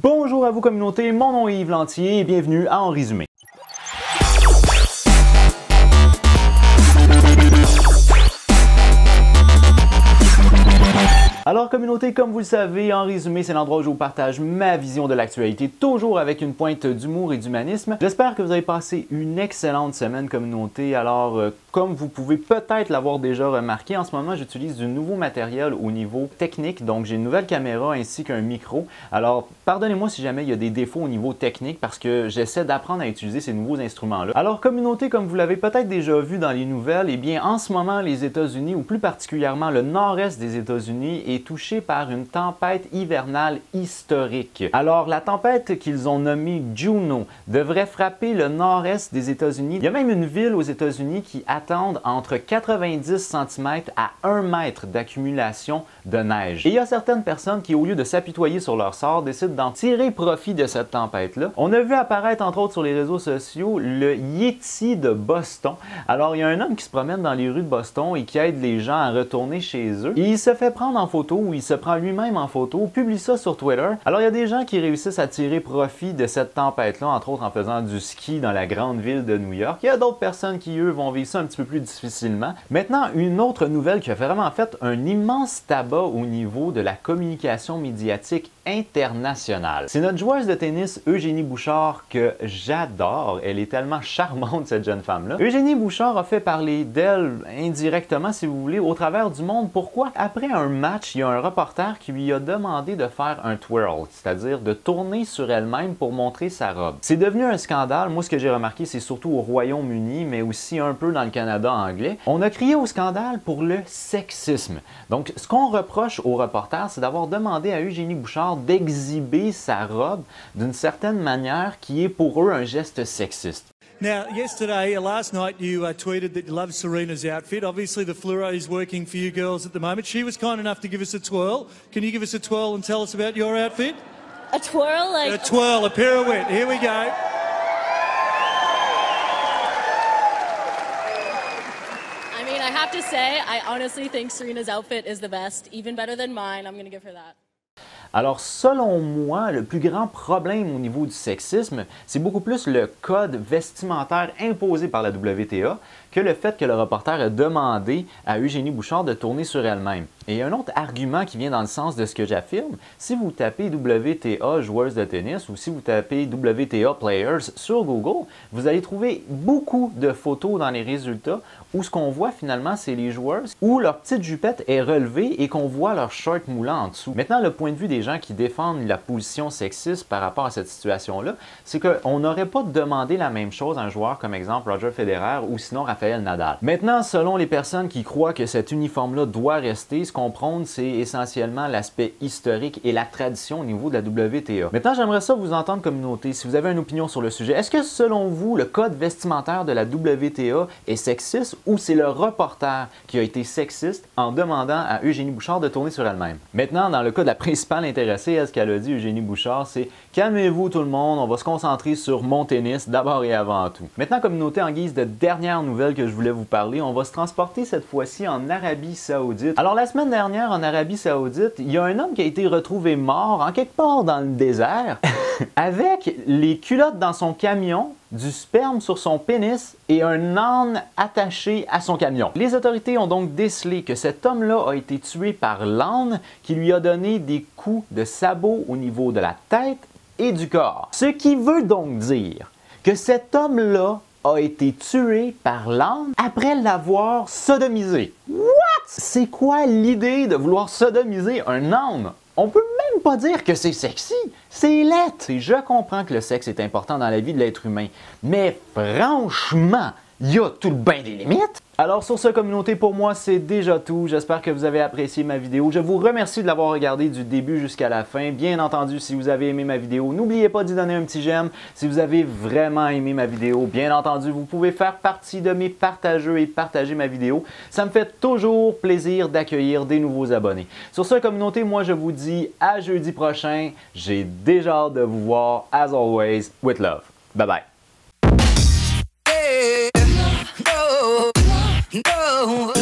Bonjour à vous communauté, mon nom est Yves Lantier et bienvenue à En Résumé. Alors communauté, comme vous le savez, En Résumé, c'est l'endroit où je vous partage ma vision de l'actualité, toujours avec une pointe d'humour et d'humanisme. J'espère que vous avez passé une excellente semaine communauté. Alors, comme vous pouvez peut-être l'avoir déjà remarqué, en ce moment, j'utilise du nouveau matériel au niveau technique. Donc, j'ai une nouvelle caméra ainsi qu'un micro. Alors, pardonnez-moi si jamais il y a des défauts au niveau technique parce que j'essaie d'apprendre à utiliser ces nouveaux instruments-là. Alors, communauté, comme vous l'avez peut-être déjà vu dans les nouvelles, eh bien, en ce moment, les États-Unis, ou plus particulièrement le nord-est des États-Unis, est touché par une tempête hivernale historique. Alors, la tempête qu'ils ont nommée Juno devrait frapper le nord-est des États-Unis. Il y a même une ville aux États-Unis qui attend entre 90 cm à 1 mètre d'accumulation de neige. Et il y a certaines personnes qui, au lieu de s'apitoyer sur leur sort, décident d'en tirer profit de cette tempête-là. On a vu apparaître, entre autres sur les réseaux sociaux, le Yeti de Boston. Alors, il y a un homme qui se promène dans les rues de Boston et qui aide les gens à retourner chez eux. Et il se fait prendre en photo, ou il se prend lui-même en photo, publie ça sur Twitter. Alors, il y a des gens qui réussissent à tirer profit de cette tempête-là, entre autres en faisant du ski dans la grande ville de New York. Il y a d'autres personnes qui, eux, vont vivre ça un petit peu plus difficilement. Maintenant, une autre nouvelle qui a vraiment fait un immense tabac au niveau de la communication médiatique internationale. C'est notre joueuse de tennis Eugénie Bouchard que j'adore. Elle est tellement charmante, cette jeune femme-là. Eugénie Bouchard a fait parler d'elle indirectement, si vous voulez, au travers du monde. Pourquoi? Après un match, il y a un reporter qui lui a demandé de faire un twirl, c'est-à-dire de tourner sur elle-même pour montrer sa robe. C'est devenu un scandale. Moi, ce que j'ai remarqué, c'est surtout au Royaume-Uni, mais aussi un peu dans le Canada anglais. On a crié au scandale pour le sexisme. Donc, ce qu'on reproche au reporter, c'est d'avoir demandé à Eugénie Bouchard d'exhiber sa robe d'une certaine manière qui est pour eux un geste sexiste. Now, last night, you tweeted that you love Serena's outfit. Obviously, the fluoro is working for you girls at the moment. She was kind enough to give us a twirl. Can you give us a twirl and tell us about your outfit? A twirl? Like... A twirl, a pirouette. Here we go. I mean, I have to say, I honestly think Serena's outfit is the best, even better than mine. I'm going to give her that. Alors, selon moi, le plus grand problème au niveau du sexisme, c'est beaucoup plus le code vestimentaire imposé par la WTA que le fait que le reporter a demandé à Eugénie Bouchard de tourner sur elle-même. Et un autre argument qui vient dans le sens de ce que j'affirme, si vous tapez WTA joueuse de tennis ou si vous tapez WTA players sur Google, vous allez trouver beaucoup de photos dans les résultats où ce qu'on voit finalement, c'est les joueuses où leur petite jupette est relevée et qu'on voit leur short moulant en dessous. Maintenant, le point de vue des gens qui défendent la position sexiste par rapport à cette situation-là, c'est qu'on n'aurait pas demandé la même chose à un joueur comme exemple Roger Federer ou sinon Rafael Nadal. Maintenant, selon les personnes qui croient que cet uniforme-là doit rester, ce qu'on prône, c'est essentiellement l'aspect historique et la tradition au niveau de la WTA. Maintenant, j'aimerais ça vous entendre communauté, si vous avez une opinion sur le sujet. Est-ce que selon vous, le code vestimentaire de la WTA est sexiste ou c'est le reporter qui a été sexiste en demandant à Eugénie Bouchard de tourner sur elle-même? Maintenant, dans le cas de la principale intéressée, ce qu'elle a dit, Eugénie Bouchard, c'est « Calmez-vous tout le monde, on va se concentrer sur mon tennis d'abord et avant tout. » Maintenant, communauté, en guise de dernière nouvelle que je voulais vous parler, on va se transporter cette fois-ci en Arabie Saoudite. Alors, la semaine dernière, en Arabie Saoudite, il y a un homme qui a été retrouvé mort en quelque part dans le désert avec les culottes dans son camion, du sperme sur son pénis et un âne attaché à son camion. Les autorités ont donc décelé que cet homme-là a été tué par l'âne qui lui a donné des coups de sabot au niveau de la tête et du corps. Ce qui veut donc dire que cet homme-là a été tué par l'âne après l'avoir sodomisé. What? C'est quoi l'idée de vouloir sodomiser un âne? On peut même pas dire que c'est sexy, c'est laid. Je comprends que le sexe est important dans la vie de l'être humain, mais franchement, il y a tout le bain des limites. Alors sur ce communauté, pour moi c'est déjà tout. J'espère que vous avez apprécié ma vidéo. Je vous remercie de l'avoir regardé du début jusqu'à la fin. Bien entendu, si vous avez aimé ma vidéo, n'oubliez pas d'y donner un petit j'aime. Si vous avez vraiment aimé ma vidéo, bien entendu, vous pouvez faire partie de mes partageux et partager ma vidéo. Ça me fait toujours plaisir d'accueillir des nouveaux abonnés. Sur ce communauté, moi je vous dis à jeudi prochain. J'ai déjà hâte de vous voir, as always, with love. Bye bye. No.